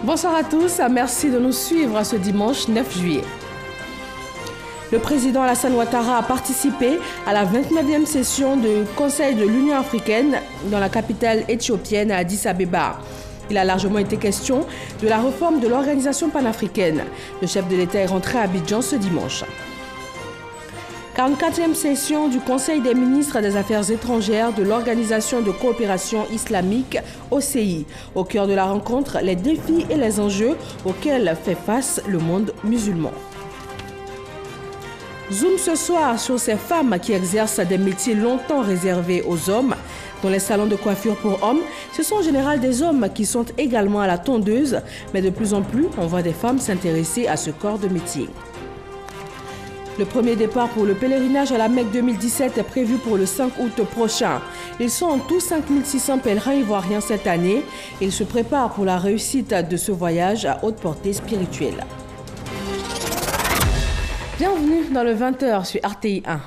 Bonsoir à tous, merci de nous suivre ce dimanche 9 juillet. Le président Alassane Ouattara a participé à la 29e session du Conseil de l'Union africaine dans la capitale éthiopienne à Addis Abeba. Il a largement été question de la réforme de l'organisation panafricaine. Le chef de l'État est rentré à Abidjan ce dimanche. 44e session du Conseil des ministres des Affaires étrangères de l'Organisation de coopération islamique OCI. Au cœur de la rencontre, les défis et les enjeux auxquels fait face le monde musulman. Zoom ce soir sur ces femmes qui exercent des métiers longtemps réservés aux hommes. Dans les salons de coiffure pour hommes, ce sont en général des hommes qui sont également à la tondeuse, mais de plus en plus, on voit des femmes s'intéresser à ce corps de métier. Le premier départ pour le pèlerinage à la Mecque 2017 est prévu pour le 5 août prochain. Ils sont en tout 5600 pèlerins ivoiriens cette année. Ils se préparent pour la réussite de ce voyage à haute portée spirituelle. Bienvenue dans le 20h sur RTI 1.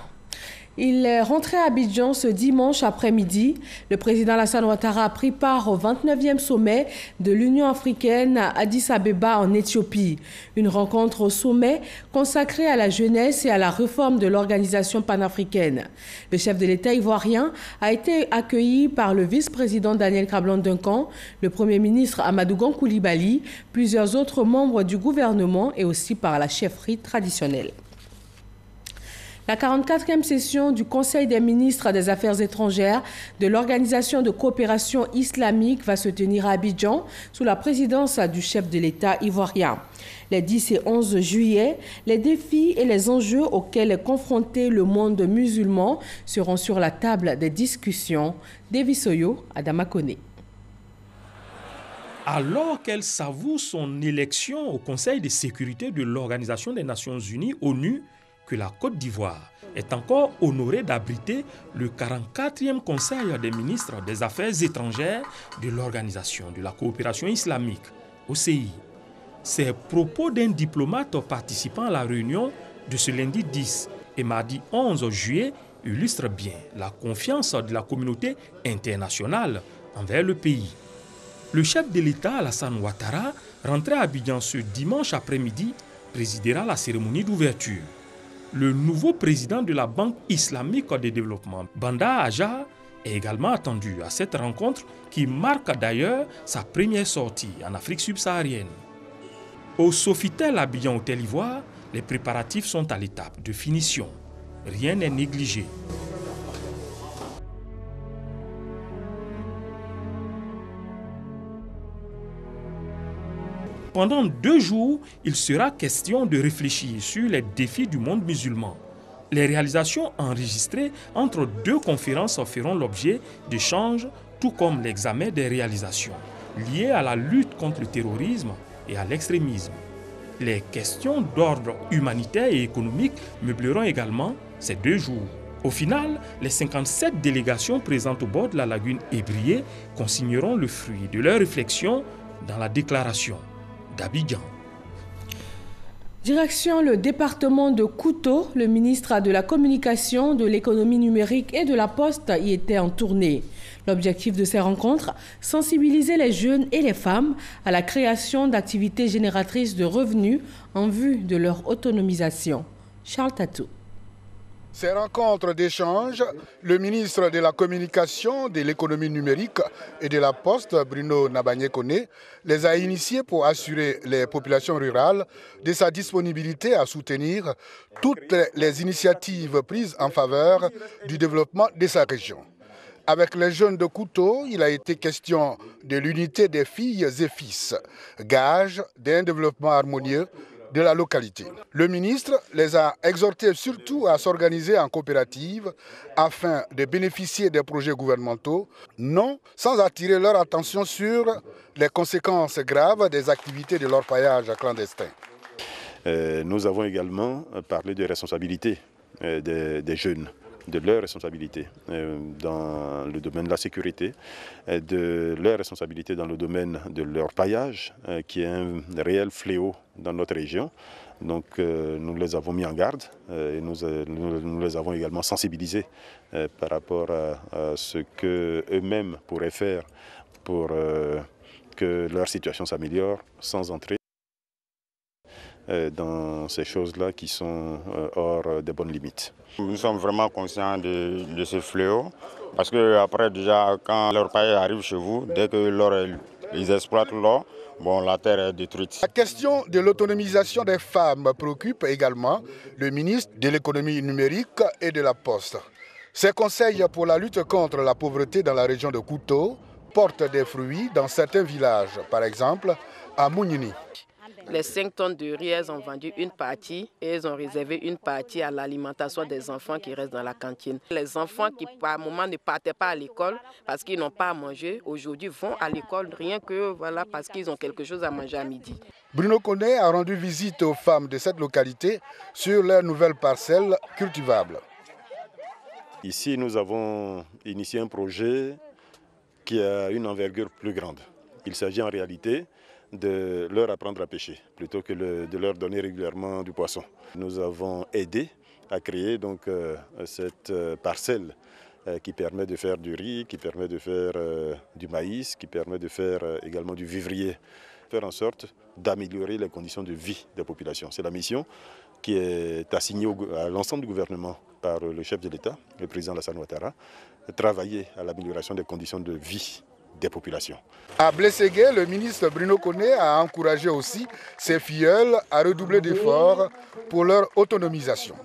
Il est rentré à Abidjan ce dimanche après-midi. Le président Alassane Ouattara a pris part au 29e sommet de l'Union africaine à Addis Abeba en Éthiopie. Une rencontre au sommet consacrée à la jeunesse et à la réforme de l'organisation panafricaine. Le chef de l'État ivoirien a été accueilli par le vice-président Daniel Kablan-Duncan, le premier ministre Amadou Gon Coulibaly, plusieurs autres membres du gouvernement et aussi par la chefferie traditionnelle. La 44e session du Conseil des ministres des Affaires étrangères de l'Organisation de coopération islamique va se tenir à Abidjan sous la présidence du chef de l'État ivoirien. Les 10 et 11 juillet, les défis et les enjeux auxquels est confronté le monde musulman seront sur la table des discussions. Davis Oyo, Adama Kone. Alors qu'elle savoure son élection au Conseil de sécurité de l'Organisation des Nations Unies, ONU, que la Côte d'Ivoire est encore honorée d'abriter le 44e Conseil des ministres des Affaires étrangères de l'Organisation de la coopération islamique, OCI. Ces propos d'un diplomate participant à la réunion de ce lundi 10 et mardi 11 juillet illustrent bien la confiance de la communauté internationale envers le pays. Le chef de l'État, Alassane Ouattara, rentré à Abidjan ce dimanche après-midi, présidera la cérémonie d'ouverture. Le nouveau président de la Banque islamique de développement, Banda Aja, est également attendu à cette rencontre qui marque d'ailleurs sa première sortie en Afrique subsaharienne. Au Sofitel Abidjan Hôtel Ivoire, les préparatifs sont à l'étape de finition. Rien n'est négligé. Pendant 2 jours, il sera question de réfléchir sur les défis du monde musulman. Les réalisations enregistrées entre 2 conférences feront l'objet d'échanges, tout comme l'examen des réalisations liées à la lutte contre le terrorisme et à l'extrémisme. Les questions d'ordre humanitaire et économique meubleront également ces 2 jours. Au final, les 57 délégations présentes au bord de la lagune Ébrié consigneront le fruit de leurs réflexions dans la déclaration d'Abidjan. Direction le département de Kouto, le ministre de la Communication, de l'économie numérique et de la Poste y était en tournée. L'objectif de ces rencontres, sensibiliser les jeunes et les femmes à la création d'activités génératrices de revenus en vue de leur autonomisation. Charles Tatou. Ces rencontres d'échange, le ministre de la Communication, de l'économie numérique et de la Poste, Bruno Nabagné-Koné, les a initiés pour assurer les populations rurales de sa disponibilité à soutenir toutes les initiatives prises en faveur du développement de sa région. Avec les jeunes de Kouto, il a été question de l'unité des filles et fils, gage d'un développement harmonieux de la localité. Le ministre les a exhortés surtout à s'organiser en coopérative afin de bénéficier des projets gouvernementaux, non sans attirer leur attention sur les conséquences graves des activités de l'orpaillage clandestin. Nous avons également parlé de responsabilité des jeunes, de leurs responsabilités dans le domaine de la sécurité, de leurs responsabilités dans le domaine de l'orpaillage, qui est un réel fléau dans notre région. Donc nous les avons mis en garde et nous les avons également sensibilisés par rapport à ce qu'eux-mêmes pourraient faire pour que leur situation s'améliore sans entrer dans ces choses-là qui sont hors des bonnes limites. Nous sommes vraiment conscients de ce fléau parce que après déjà quand leur paille arrive chez vous, dès que ils exploitent l'or, bon, la terre est détruite. La question de l'autonomisation des femmes préoccupe également le ministre de l'économie numérique et de la Poste. Ses conseils pour la lutte contre la pauvreté dans la région de Kouto portent des fruits dans certains villages, par exemple à Mounini. Les 5 tonnes de riz, elles ont vendu une partie et elles ont réservé une partie à l'alimentation des enfants qui restent dans la cantine. Les enfants qui par moment ne partaient pas à l'école parce qu'ils n'ont pas à manger, aujourd'hui vont à l'école rien que voilà, parce qu'ils ont quelque chose à manger à midi. Bruno Koné a rendu visite aux femmes de cette localité sur leurs nouvelles parcelles cultivables. Ici, nous avons initié un projet qui a une envergure plus grande. Il s'agit en réalité de leur apprendre à pêcher plutôt que de leur donner régulièrement du poisson. Nous avons aidé à créer donc cette parcelle qui permet de faire du riz, qui permet de faire du maïs, qui permet de faire également du vivrier. Faire en sorte d'améliorer les conditions de vie des populations. C'est la mission qui est assignée à l'ensemble du gouvernement par le chef de l'État, le président Alassane Ouattara, travailler à l'amélioration des conditions de vie des populations. À Blességué, le ministre Bruno Koné a encouragé aussi ses filleuls à redoubler d'efforts pour leur autonomisation.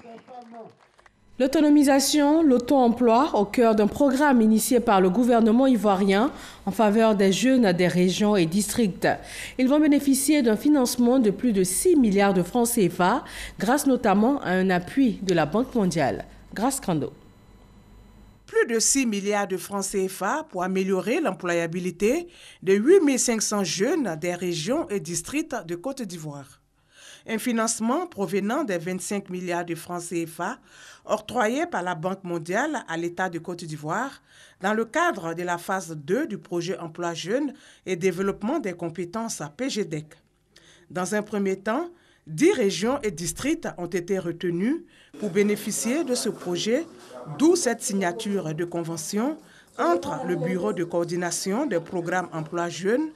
L'autonomisation, l'auto-emploi au cœur d'un programme initié par le gouvernement ivoirien en faveur des jeunes des régions et districts. Ils vont bénéficier d'un financement de plus de 6 milliards de francs CFA grâce notamment à un appui de la Banque mondiale. Grâce Kando. Plus de 6 milliards de francs CFA pour améliorer l'employabilité de 8 500 jeunes des régions et districts de Côte d'Ivoire. Un financement provenant des 25 milliards de francs CFA octroyés par la Banque mondiale à l'État de Côte d'Ivoire dans le cadre de la phase 2 du projet Emploi Jeunes et Développement des compétences à PGDEC. Dans un premier temps, 10 régions et districts ont été retenus pour bénéficier de ce projet, d'où cette signature de convention entre le Bureau de coordination des programmes Emploi Jeunes,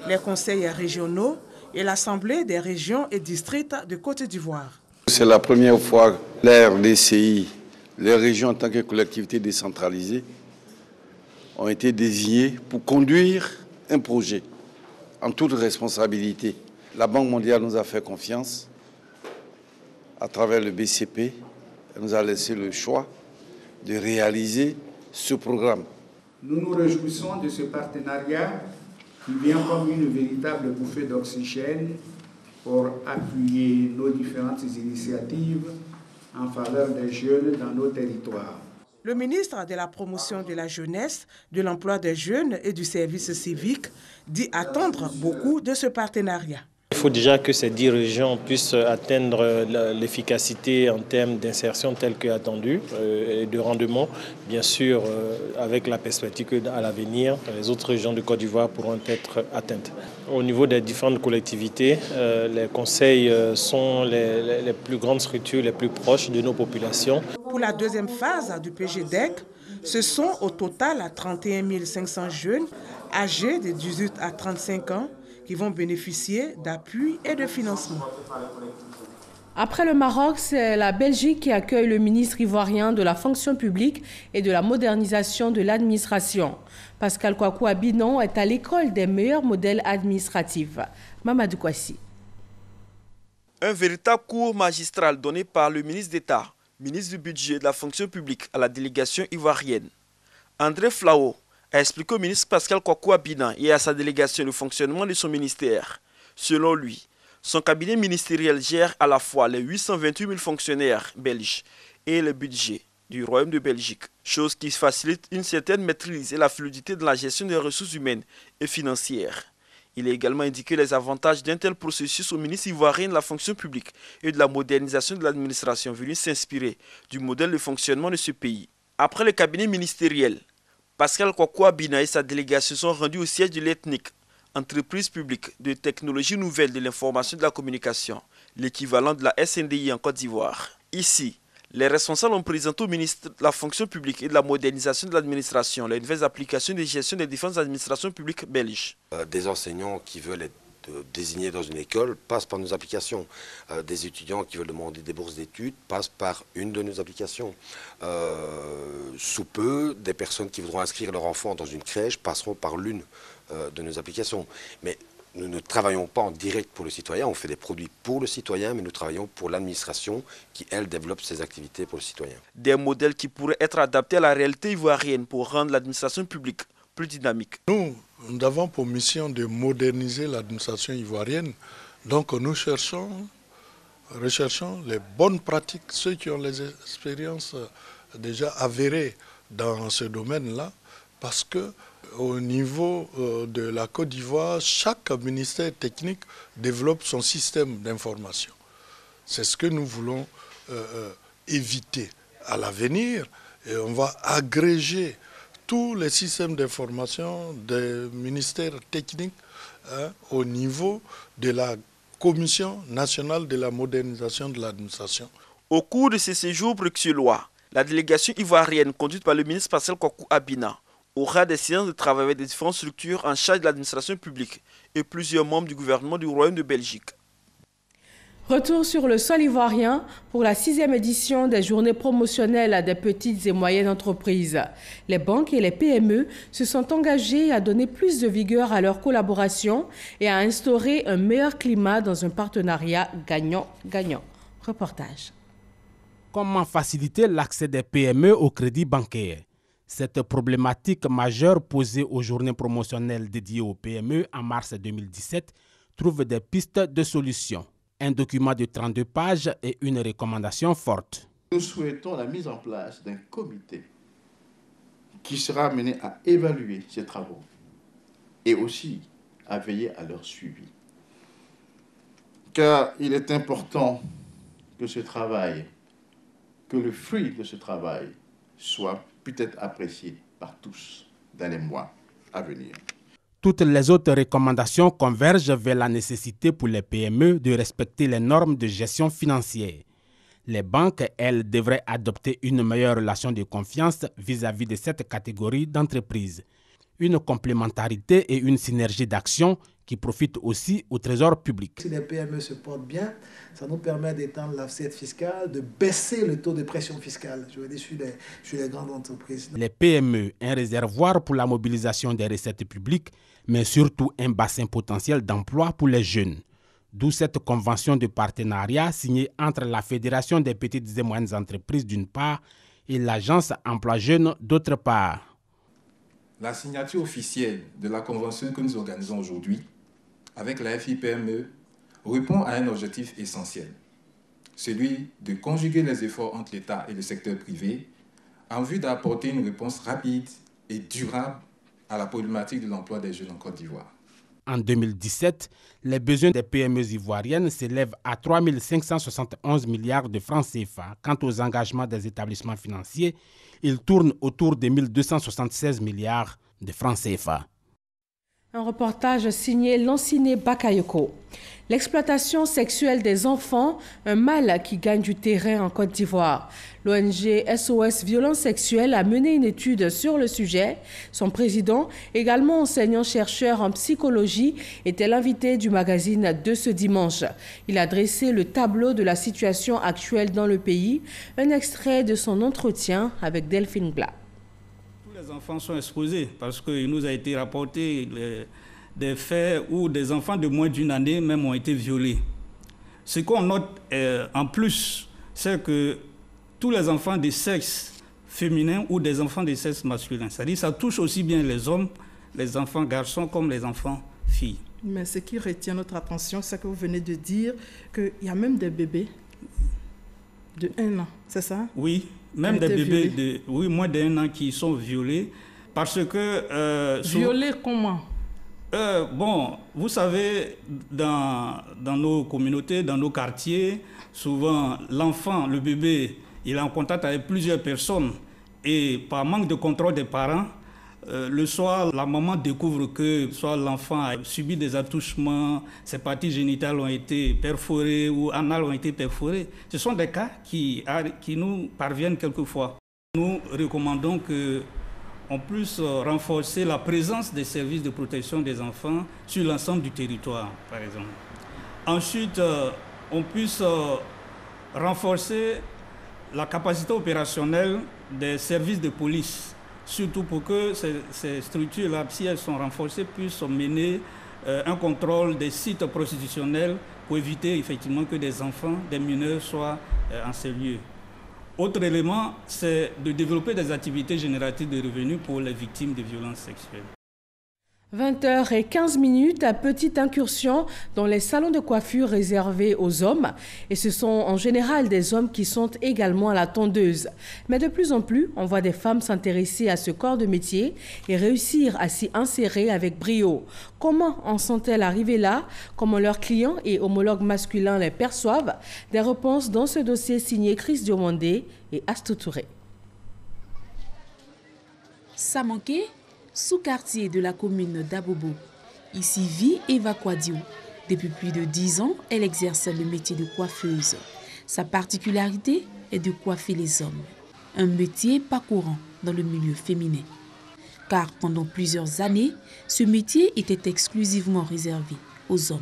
les conseils régionaux et l'Assemblée des régions et districts de Côte d'Ivoire. C'est la première fois que les RDCI, les régions en tant que collectivités décentralisées, ont été désignées pour conduire un projet en toute responsabilité. La Banque mondiale nous a fait confiance à travers le BCP. Elle nous a laissé le choix de réaliser ce programme. Nous nous réjouissons de ce partenariat qui vient comme une véritable bouffée d'oxygène pour appuyer nos différentes initiatives en faveur des jeunes dans nos territoires. Le ministre de la Promotion de la Jeunesse, de l'Emploi des Jeunes et du Service civique dit attendre beaucoup de ce partenariat. Il faut déjà que ces 10 régions puissent atteindre l'efficacité en termes d'insertion telle qu'attendue et de rendement. Bien sûr, avec la perspective qu'à l'avenir, les autres régions de Côte d'Ivoire pourront être atteintes. Au niveau des différentes collectivités, les conseils sont les plus grandes structures, les plus proches de nos populations. Pour la deuxième phase du PGDEC, ce sont au total 31 500 jeunes âgés de 18 à 35 ans qui vont bénéficier d'appui et de financement. Après le Maroc, c'est la Belgique qui accueille le ministre ivoirien de la fonction publique et de la modernisation de l'administration. Pascal Kwaku Abinon est à l'école des meilleurs modèles administratifs. Mamadou Kwasi. Un véritable cours magistral donné par le ministre d'État, ministre du Budget et de la fonction publique à la délégation ivoirienne. André Flao a expliqué au ministre Pascal Kwaku Abinon et à sa délégation le fonctionnement de son ministère. Selon lui, son cabinet ministériel gère à la fois les 828 000 fonctionnaires belges et le budget du Royaume de Belgique, chose qui facilite une certaine maîtrise et la fluidité de la gestion des ressources humaines et financières. Il a également indiqué les avantages d'un tel processus au ministre ivoirien de la fonction publique et de la modernisation de l'administration venu s'inspirer du modèle de fonctionnement de ce pays. Après le cabinet ministériel, Pascal Kwaku Abinon et sa délégation sont rendus au siège de l'ETNIC, entreprise publique de technologies nouvelles de l'information et de la communication, l'équivalent de la SNDI en Côte d'Ivoire. Ici, Les responsables ont présenté au ministre de la fonction publique et de la modernisation de l'administration les nouvelles applications de gestion des différentes administrations publiques belges. Des enseignants qui veulent être désignés dans une école passent par nos applications. Des étudiants qui veulent demander des bourses d'études passent par une de nos applications. Sous peu, des personnes qui voudront inscrire leur enfant dans une crèche passeront par l'une de nos applications. Mais nous ne travaillons pas en direct pour le citoyen, on fait des produits pour le citoyen, mais nous travaillons pour l'administration qui, elle, développe ses activités pour le citoyen. Des modèles qui pourraient être adaptés à la réalité ivoirienne pour rendre l'administration publique plus dynamique. Nous avons pour mission de moderniser l'administration ivoirienne, donc nous recherchons les bonnes pratiques, ceux qui ont les expériences déjà avérées dans ce domaine-là, parce que au niveau de la Côte d'Ivoire, chaque ministère technique développe son système d'information. C'est ce que nous voulons éviter à l'avenir, et on va agréger tous les systèmes d'information des ministères techniques au niveau de la Commission nationale de la modernisation de l'administration. Au cours de ces séjours bruxellois, la délégation ivoirienne conduite par le ministre Pascal Kokou Abina aura des séances de travail avec des différentes structures en charge de l'administration publique et plusieurs membres du gouvernement du Royaume de Belgique. Retour sur le sol ivoirien pour la 6e édition des journées promotionnelles des petites et moyennes entreprises. Les banques et les PME se sont engagées à donner plus de vigueur à leur collaboration et à instaurer un meilleur climat dans un partenariat gagnant-gagnant. Reportage. Comment faciliter l'accès des PME au crédit bancaire? Cette problématique majeure posée aux journées promotionnelles dédiées aux PME en mars 2017 trouve des pistes de solutions. Un document de 32 pages et une recommandation forte. Nous souhaitons la mise en place d'un comité qui sera amené à évaluer ces travaux et aussi à veiller à leur suivi. Car il est important que ce travail, que le fruit de ce travail soit peut-être apprécié par tous dans les mois à venir. Toutes les autres recommandations convergent vers la nécessité pour les PME de respecter les normes de gestion financière. Les banques, elles, devraient adopter une meilleure relation de confiance vis-à-vis de cette catégorie d'entreprises. Une complémentarité et une synergie d'action qui profitent aussi au trésor public. Si les PME se portent bien, ça nous permet d'étendre l'assiette fiscale, de baisser le taux de pression fiscale, je veux dire, sur les grandes entreprises. Les PME, un réservoir pour la mobilisation des recettes publiques, mais surtout un bassin potentiel d'emploi pour les jeunes. D'où cette convention de partenariat signée entre la Fédération des petites et moyennes entreprises d'une part et l'Agence Emploi Jeunes d'autre part. La signature officielle de la convention que nous organisons aujourd'hui avec la FIPME répond à un objectif essentiel, celui de conjuguer les efforts entre l'État et le secteur privé en vue d'apporter une réponse rapide et durable à la problématique de l'emploi des jeunes en Côte d'Ivoire. En 2017, les besoins des PME ivoiriennes s'élèvent à 3 571 milliards de francs CFA. Quant aux engagements des établissements financiers, ils tournent autour de 1 276 milliards de francs CFA. Un reportage signé Lanciné Bakayoko. L'exploitation sexuelle des enfants, un mal qui gagne du terrain en Côte d'Ivoire. L'ONG SOS Violence Sexuelle a mené une étude sur le sujet. Son président, également enseignant-chercheur en psychologie, était l'invité du magazine de ce dimanche. Il a dressé le tableau de la situation actuelle dans le pays. Un extrait de son entretien avec Delphine Gla. Les enfants sont exposés parce qu'il nous a été rapporté des faits où des enfants de moins d'une année même ont été violés. Ce qu'on note en plus, c'est que tous les enfants de sexe féminin ou des enfants de sexe masculin, c'est-à-dire ça touche aussi bien les hommes, les enfants garçons comme les enfants filles. Mais ce qui retient notre attention, c'est que vous venez de dire qu'il y a même des bébés de 1 an, c'est ça? Oui. Même des bébés de moins d'1 an qui sont violés parce que... violés comment? Bon, vous savez, dans nos communautés, dans nos quartiers, souvent l'enfant, le bébé, il est en contact avec plusieurs personnes et par manque de contrôle des parents, Le soir, la maman découvre que soit l'enfant a subi des attouchements, ses parties génitales ont été perforées ou anales ont été perforées. Ce sont des cas qui nous parviennent quelquefois. Nous recommandons qu'on puisse renforcer la présence des services de protection des enfants sur l'ensemble du territoire, par exemple. Ensuite, on puisse renforcer la capacité opérationnelle des services de police, surtout pour que ces structures-là, si elles sont renforcées, puissent mener un contrôle des sites prostitutionnels pour éviter effectivement que des enfants, des mineurs soient en ces lieux. Autre élément, c'est de développer des activités génératives de revenus pour les victimes de violences sexuelles. 20h15, petite incursion dans les salons de coiffure réservés aux hommes. Et ce sont en général des hommes qui sont également à la tondeuse. Mais de plus en plus, on voit des femmes s'intéresser à ce corps de métier et réussir à s'y insérer avec brio. Comment en sont-elles arrivées là? Comment leurs clients et homologues masculins les perçoivent? Des réponses dans ce dossier signé Chris Diomandé et Astou Touré. Samanké, sous-quartier de la commune d'Abobo. Ici vit Eva Kwadio. Depuis plus de 10 ans, elle exerce le métier de coiffeuse. Sa particularité est de coiffer les hommes. Un métier pas courant dans le milieu féminin. Car pendant plusieurs années, ce métier était exclusivement réservé aux hommes.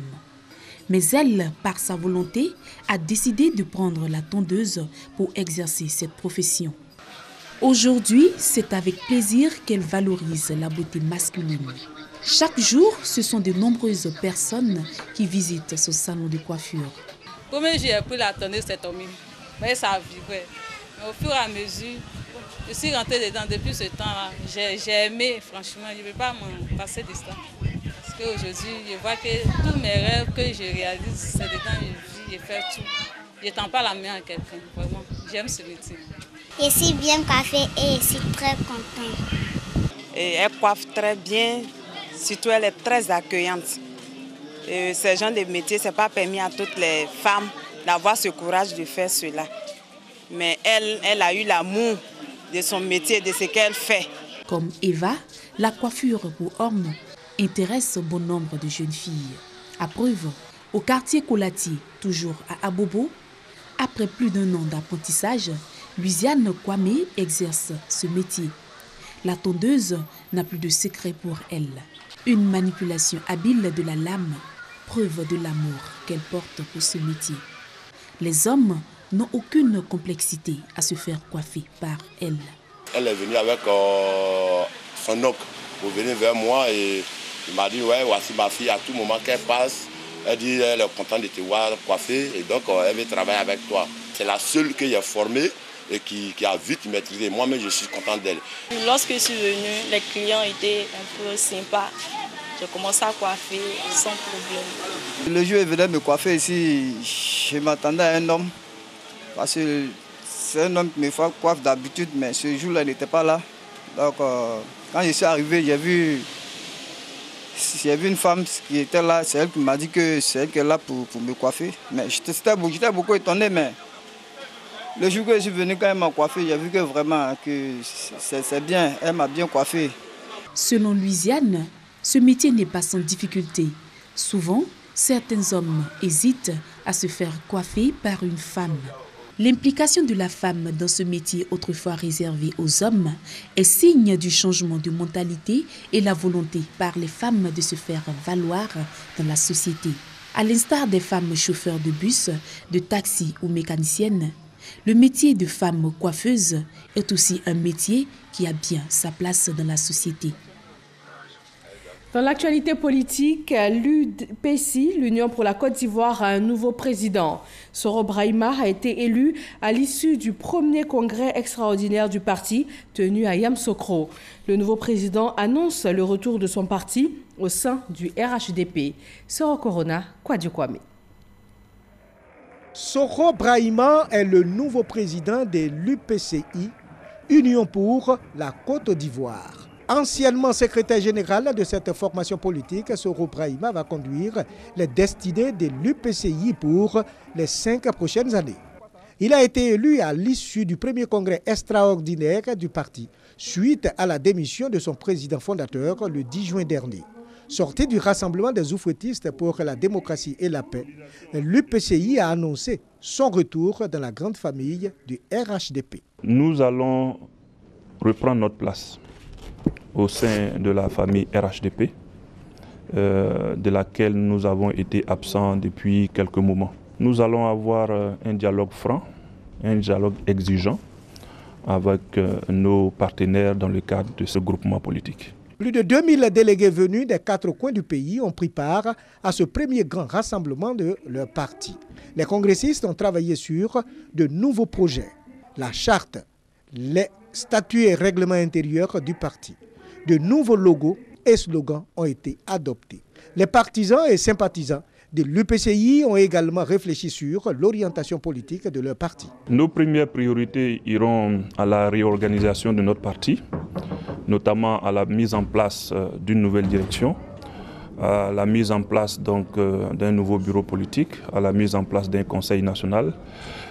Mais elle, par sa volonté, a décidé de prendre la tondeuse pour exercer cette profession. Aujourd'hui, c'est avec plaisir qu'elle valorise la beauté masculine. Chaque jour, ce sont de nombreuses personnes qui visitent ce salon de coiffure. Comme j'ai pris la tondeuse, c'est tombé. Mais ça vibrait. Mais au fur et à mesure, je suis rentrée dedans depuis ce temps-là. J'ai aimé, franchement, je ne peux pas m'en passer de ça. Parce qu'aujourd'hui, je vois que tous mes rêves que je réalise, c'est dedans, je fais tout. Je ne tends pas la main à quelqu'un, vraiment. J'aime ce métier. Je suis bien coiffée et je suis très contente. Et elle coiffe très bien, surtout elle est très accueillante. Et ce genre de métier, ce n'est pas permis à toutes les femmes d'avoir ce courage de faire cela. Mais elle a eu l'amour de son métier, de ce qu'elle fait. Comme Eva, la coiffure pour hommes intéresse bon nombre de jeunes filles. À preuve, au quartier Kolati, toujours à Abobo, après plus d'1 an d'apprentissage, Luciane Kwame exerce ce métier. La tondeuse n'a plus de secret pour elle. Une manipulation habile de la lame, preuve de l'amour qu'elle porte pour ce métier. Les hommes n'ont aucune complexité à se faire coiffer par elle. Elle est venue avec son oncle pour venir vers moi et il m'a dit ouais, voici ma fille, à tout moment qu'elle passe, elle dit elle est contente de te voir coiffer et donc elle veut travailler avec toi. C'est la seule que j'ai formée et qui a vite maîtrisé. Moi-même, je suis content d'elle. Lorsque je suis venue, les clients étaient un peu sympas. J'ai commencé à coiffer sans problème. Le jour où il venait me coiffer ici, je m'attendais à un homme. Parce que c'est un homme qui me fait coiffe d'habitude, mais ce jour-là, il n'était pas là. Donc, quand je suis arrivé, j'ai vu une femme qui était là. C'est elle qui m'a dit que c'est elle qui est là pour me coiffer. Mais j'étais beaucoup étonné, mais le jour que je suis venu, quand elle m'a coiffé, j'ai vu que vraiment que c'est bien, elle m'a bien coiffé. Selon Luciane, ce métier n'est pas sans difficulté. Souvent, certains hommes hésitent à se faire coiffer par une femme. L'implication de la femme dans ce métier autrefois réservé aux hommes est signe du changement de mentalité et la volonté par les femmes de se faire valoir dans la société. À l'instar des femmes chauffeurs de bus, de taxi ou mécaniciennes, le métier de femme coiffeuse est aussi un métier qui a bien sa place dans la société. Dans l'actualité politique, l'UPC, l'Union pour la Côte d'Ivoire, a un nouveau président. Soro Brahima a été élu à l'issue du premier congrès extraordinaire du parti tenu à Yamoussoukro. Le nouveau président annonce le retour de son parti au sein du RHDP. Soro Corona, Kwadio Kwame. Soro Brahima est le nouveau président de l'UPCI, Union pour la Côte d'Ivoire. Anciennement secrétaire général de cette formation politique, Soro Brahima va conduire les destinées de l'UPCI pour les 5 prochaines années. Il a été élu à l'issue du premier congrès extraordinaire du parti. suite à la démission de son président fondateur le 10 juin dernier. Sorti du rassemblement des oufouettistes pour la démocratie et la paix, l'UPCI a annoncé son retour dans la grande famille du RHDP. Nous allons reprendre notre place au sein de la famille RHDP, de laquelle nous avons été absents depuis quelques moments. Nous allons avoir un dialogue franc, un dialogue exigeant avec nos partenaires dans le cadre de ce groupement politique. Plus de 2000 délégués venus des 4 coins du pays ont pris part à ce premier grand rassemblement de leur parti. Les congressistes ont travaillé sur de nouveaux projets, la charte, les statuts et règlements intérieurs du parti. De nouveaux logos et slogans ont été adoptés. Les partisans et sympathisants de l'UPCI ont également réfléchi sur l'orientation politique de leur parti. Nos premières priorités iront à la réorganisation de notre parti, notamment à la mise en place d'une nouvelle direction, à la mise en place d'un nouveau bureau politique, à la mise en place d'un conseil national.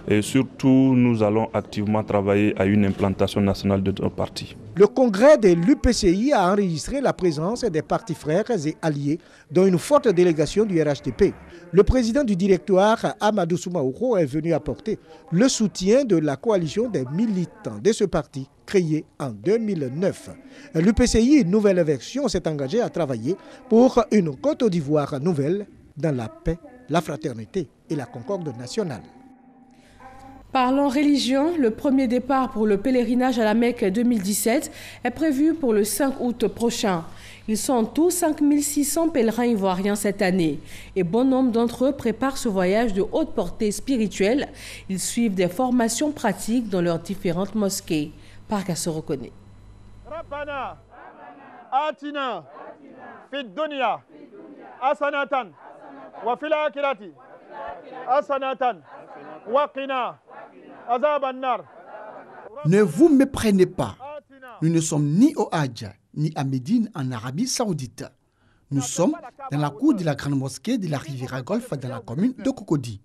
Et surtout, nous allons activement travailler à une implantation nationale de notre parti. Le congrès de l'UPCI a enregistré la présence des partis frères et alliés, dont une forte délégation du RHDP. Le président du directoire, Amadou Soumaoro, est venu apporter le soutien de la coalition des militants de ce parti, créé en 2009. L'UPCI, une nouvelle version, s'est engagée à travailler pour une Côte d'Ivoire nouvelle dans la paix, la fraternité et la concorde nationale. Parlons religion, le premier départ pour le pèlerinage à la Mecque 2017 est prévu pour le 5 août prochain. Ils sont en tout 5600 pèlerins ivoiriens cette année et bon nombre d'entre eux préparent ce voyage de haute portée spirituelle. Ils suivent des formations pratiques dans leurs différentes mosquées. Parka se reconnaît. Rabbana, Atina, Fid Dunya, Asanatan, wa fil akhirati, Asanatan, wa qina. Ne vous méprenez pas. Nous ne sommes ni au Hadj, ni à Médine en Arabie Saoudite. Nous sommes dans la cour de la grande mosquée de la Riviera Golfe dans la commune de Cocody.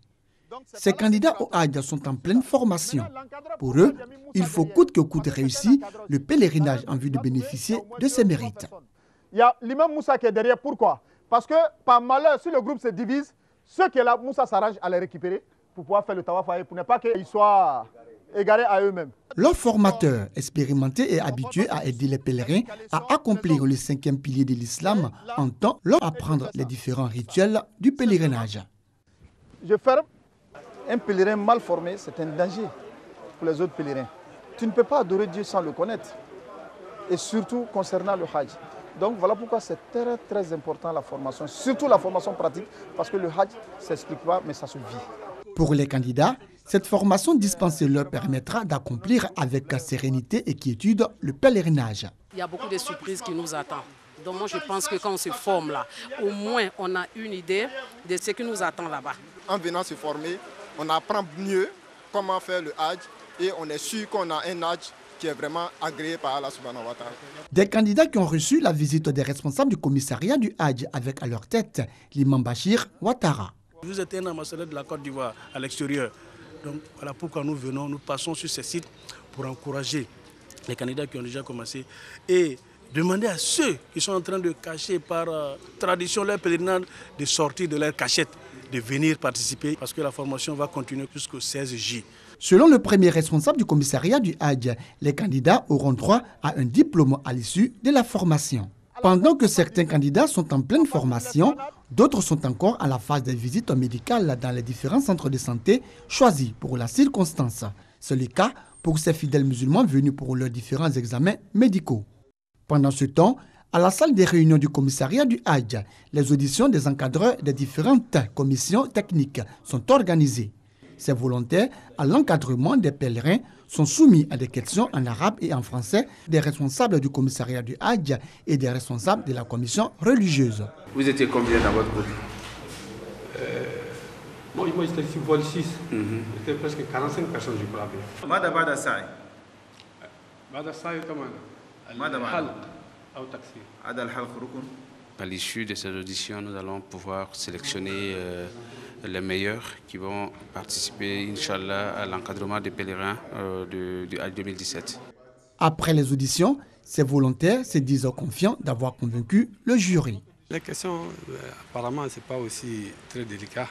Ces candidats au Hadj sont en pleine formation. Pour eux, il faut coûte que coûte réussir le pèlerinage en vue de bénéficier de ses mérites. Il y a l'imam Moussa qui est derrière. Pourquoi? Parce que par malheur, si le groupe se divise, ceux qui sont là, Moussa s'arrange à les récupérer pour pouvoir faire le tawaf pour ne pas qu'ils soient égarés à eux-mêmes. Leurs formateurs, expérimentés et habitués à aider les pèlerins à accomplir le 5e pilier de l'islam, entendent leur apprendre les différents rituels du pèlerinage. Je ferme. Un pèlerin mal formé, c'est un danger pour les autres pèlerins. Tu ne peux pas adorer Dieu sans le connaître. Et surtout concernant le Hajj. Donc voilà pourquoi c'est très très important la formation, surtout la formation pratique, parce que le Hajj ne s'explique pas, mais ça se vit. Pour les candidats, cette formation dispensée leur permettra d'accomplir avec sérénité et quiétude le pèlerinage. Il y a beaucoup de surprises qui nous attendent. Donc moi je pense que quand on se forme là, au moins on a une idée de ce qui nous attend là-bas. En venant se former, on apprend mieux comment faire le Hajj et on est sûr qu'on a un Hajj qui est vraiment agréé par Allah subhanahu wa ta'ala. Des candidats qui ont reçu la visite des responsables du commissariat du Hajj avec à leur tête l'imam Bachir Ouattara. Vous êtes un ambassadeur de la Côte d'Ivoire à l'extérieur. Donc voilà pourquoi nous venons, nous passons sur ces sites pour encourager les candidats qui ont déjà commencé et demander à ceux qui sont en train de cacher par tradition leur pèlerinage de sortir de leur cachette, de venir participer parce que la formation va continuer jusqu'au 16 juillet. Selon le premier responsable du commissariat du Hajj, les candidats auront droit à un diplôme à l'issue de la formation. Pendant que certains candidats sont en pleine formation, d'autres sont encore à la phase des visites médicales dans les différents centres de santé choisis pour la circonstance. C'est le cas pour ces fidèles musulmans venus pour leurs différents examens médicaux. Pendant ce temps, à la salle des réunions du commissariat du Hajj, les auditions des encadreurs des différentes commissions techniques sont organisées. Ces volontaires à l'encadrement des pèlerins sont soumis à des questions en arabe et en français des responsables du commissariat du Hajj et des responsables de la commission religieuse. Vous étiez combien dans votre groupe? Moi j'étais sur vol 6. C'était presque 45 personnes, je crois bien. Madame Saï. Madame Saï, comment? Madame À l'issue de ces auditions, nous allons pouvoir sélectionner les meilleurs qui vont participer, Inch'Allah, à l'encadrement des pèlerins du Hajj 2017. Après les auditions, ces volontaires se disent confiants d'avoir convaincu le jury. Les questions, apparemment, ce n'est pas aussi très délicat.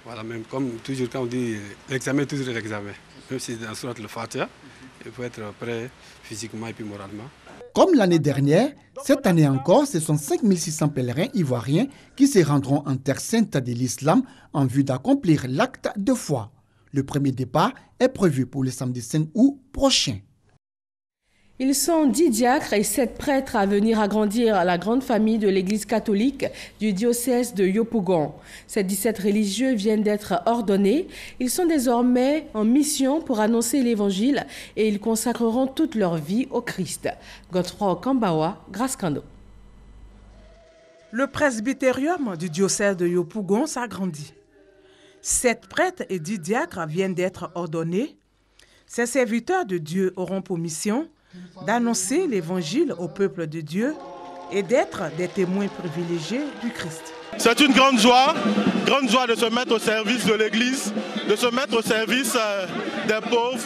Voilà, même comme toujours quand on dit l'examen, toujours l'examen. Même si dans Surat al-Fatiha, il faut être prêt physiquement et puis moralement. Comme l'année dernière, cette année encore, ce sont 5600 pèlerins ivoiriens qui se rendront en terre sainte de l'islam en vue d'accomplir l'acte de foi. Le premier départ est prévu pour le samedi 5 août prochain. Ils sont 10 diacres et 7 prêtres à venir agrandir la grande famille de l'Église catholique du diocèse de Yopougon. Ces 17 religieux viennent d'être ordonnés. Ils sont désormais en mission pour annoncer l'Évangile et ils consacreront toute leur vie au Christ. Godefroy Kambawa, Grâce Kando. Le presbytérium du diocèse de Yopougon s'agrandit. 7 prêtres et 10 diacres viennent d'être ordonnés. Ces serviteurs de Dieu auront pour mission d'annoncer l'Évangile au peuple de Dieu et d'être des témoins privilégiés du Christ. C'est une grande joie de se mettre au service de l'Église, de se mettre au service des pauvres,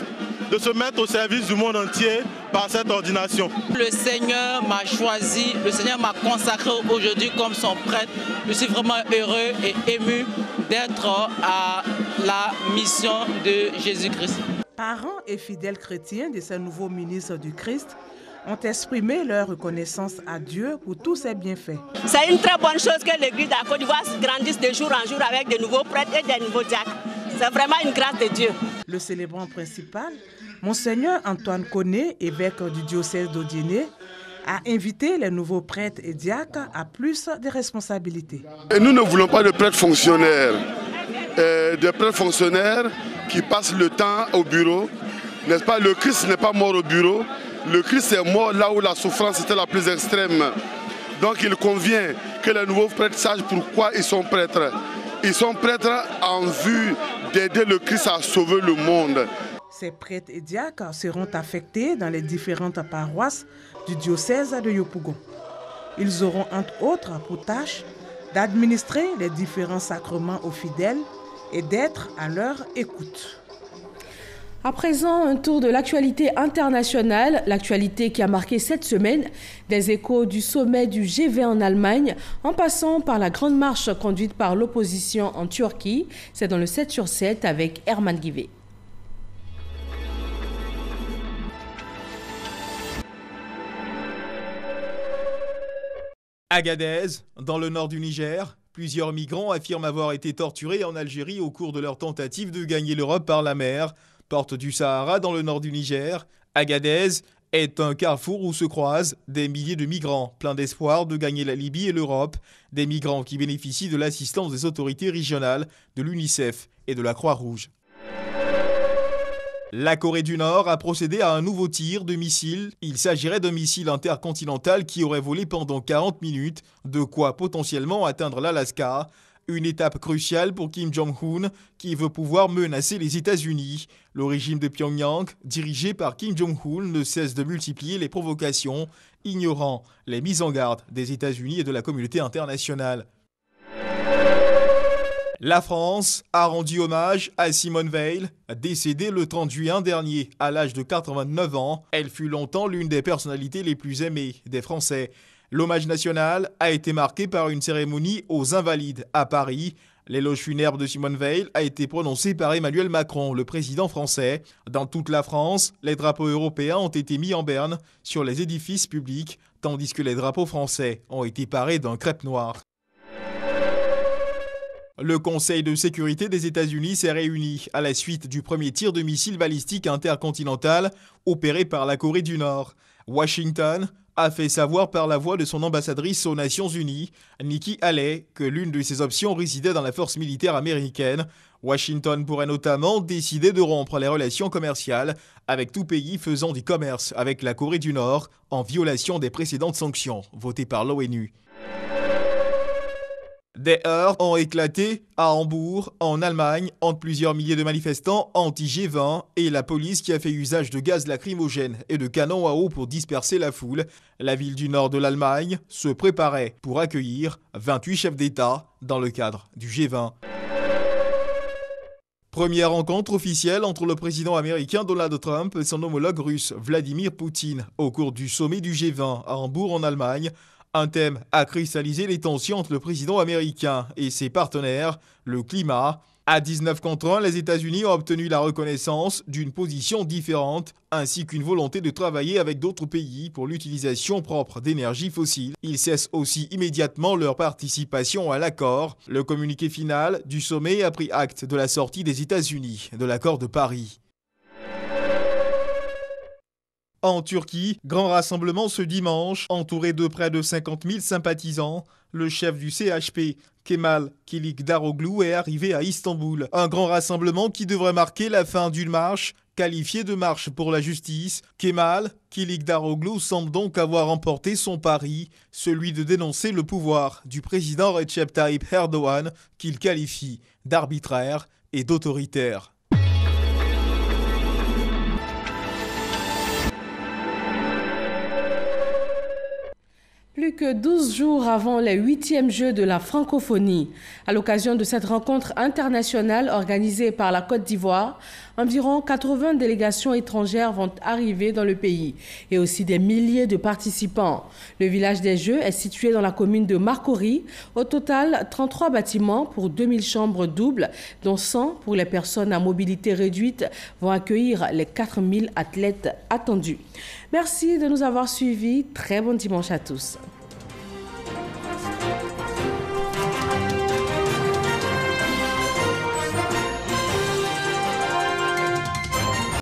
de se mettre au service du monde entier par cette ordination. Le Seigneur m'a choisi, le Seigneur m'a consacré aujourd'hui comme son prêtre. Je suis vraiment heureux et ému d'être à la mission de Jésus-Christ. Parents et fidèles chrétiens de ces nouveaux ministres du Christ ont exprimé leur reconnaissance à Dieu pour tous ses bienfaits. C'est une très bonne chose que l'Église de la Côte d'Ivoire grandisse de jour en jour avec de nouveaux prêtres et de nouveaux diacres. C'est vraiment une grâce de Dieu. Le célébrant principal, Monseigneur Antoine Koné, évêque du diocèse d'Odiéné, a invité les nouveaux prêtres et diacres à plus de responsabilités. Et nous ne voulons pas de prêtres fonctionnaires. Des prêtres fonctionnaires qui passent le temps au bureau. N'est-ce pas? Le Christ n'est pas mort au bureau. Le Christ est mort là où la souffrance était la plus extrême. Donc il convient que les nouveaux prêtres sachent pourquoi ils sont prêtres. Ils sont prêtres en vue d'aider le Christ à sauver le monde. Ces prêtres et diacres seront affectés dans les différentes paroisses du diocèse de Yopougon. Ils auront entre autres pour tâche d'administrer les différents sacrements aux fidèles et d'être à leur écoute. À présent, un tour de l'actualité internationale, l'actualité qui a marqué cette semaine, des échos du sommet du G20 en Allemagne, en passant par la grande marche conduite par l'opposition en Turquie. C'est dans le 7 sur 7 avec Herman Guivet. Agadez, dans le nord du Niger, plusieurs migrants affirment avoir été torturés en Algérie au cours de leur tentative de gagner l'Europe par la mer. Porte du Sahara, dans le nord du Niger, Agadez est un carrefour où se croisent des milliers de migrants, pleins d'espoir de gagner la Libye et l'Europe, des migrants qui bénéficient de l'assistance des autorités régionales, de l'UNICEF et de la Croix-Rouge. La Corée du Nord a procédé à un nouveau tir de missile. Il s'agirait d'un missile intercontinental qui aurait volé pendant 40 minutes, de quoi potentiellement atteindre l'Alaska. Une étape cruciale pour Kim Jong-un, qui veut pouvoir menacer les États-Unis. Le régime de Pyongyang, dirigé par Kim Jong-un, ne cesse de multiplier les provocations, ignorant les mises en garde des États-Unis et de la communauté internationale. La France a rendu hommage à Simone Veil, décédée le 30 juin dernier à l'âge de 89 ans. Elle fut longtemps l'une des personnalités les plus aimées des Français. L'hommage national a été marqué par une cérémonie aux Invalides à Paris. L'éloge funèbre de Simone Veil a été prononcé par Emmanuel Macron, le président français. Dans toute la France, les drapeaux européens ont été mis en berne sur les édifices publics, tandis que les drapeaux français ont été parés d'un crêpe noir. Le Conseil de sécurité des États-Unis s'est réuni à la suite du premier tir de missile balistique intercontinental opéré par la Corée du Nord. Washington a fait savoir par la voix de son ambassadrice aux Nations Unies, Nikki Haley, que l'une de ses options résidait dans la force militaire américaine. Washington pourrait notamment décider de rompre les relations commerciales avec tout pays faisant du commerce avec la Corée du Nord en violation des précédentes sanctions votées par l'ONU. Des heurts ont éclaté à Hambourg, en Allemagne, entre plusieurs milliers de manifestants anti-G20 et la police qui a fait usage de gaz lacrymogène et de canons à eau pour disperser la foule. La ville du nord de l'Allemagne se préparait pour accueillir 28 chefs d'État dans le cadre du G20. Première rencontre officielle entre le président américain Donald Trump et son homologue russe Vladimir Poutine au cours du sommet du G20 à Hambourg en Allemagne. Un thème a cristallisé les tensions entre le président américain et ses partenaires, le climat. À 19 contre 1, les États-Unis ont obtenu la reconnaissance d'une position différente, ainsi qu'une volonté de travailler avec d'autres pays pour l'utilisation propre d'énergie fossile. Ils cessent aussi immédiatement leur participation à l'accord. Le communiqué final du sommet a pris acte de la sortie des États-Unis de l'accord de Paris. En Turquie, grand rassemblement ce dimanche, entouré de près de 50 000 sympathisants. Le chef du CHP, Kemal Kılıçdaroğlu, est arrivé à Istanbul. Un grand rassemblement qui devrait marquer la fin d'une marche, qualifiée de marche pour la justice. Kemal Kılıçdaroğlu semble donc avoir remporté son pari, celui de dénoncer le pouvoir du président Recep Tayyip Erdoğan, qu'il qualifie d'arbitraire et d'autoritaire. Plus que 12 jours avant les 8e Jeux de la francophonie, à l'occasion de cette rencontre internationale organisée par la Côte d'Ivoire, environ 80 délégations étrangères vont arriver dans le pays et aussi des milliers de participants. Le village des Jeux est situé dans la commune de Marcory. Au total, 33 bâtiments pour 2000 chambres doubles, dont 100 pour les personnes à mobilité réduite, vont accueillir les 4000 athlètes attendus. Merci de nous avoir suivis. Très bon dimanche à tous.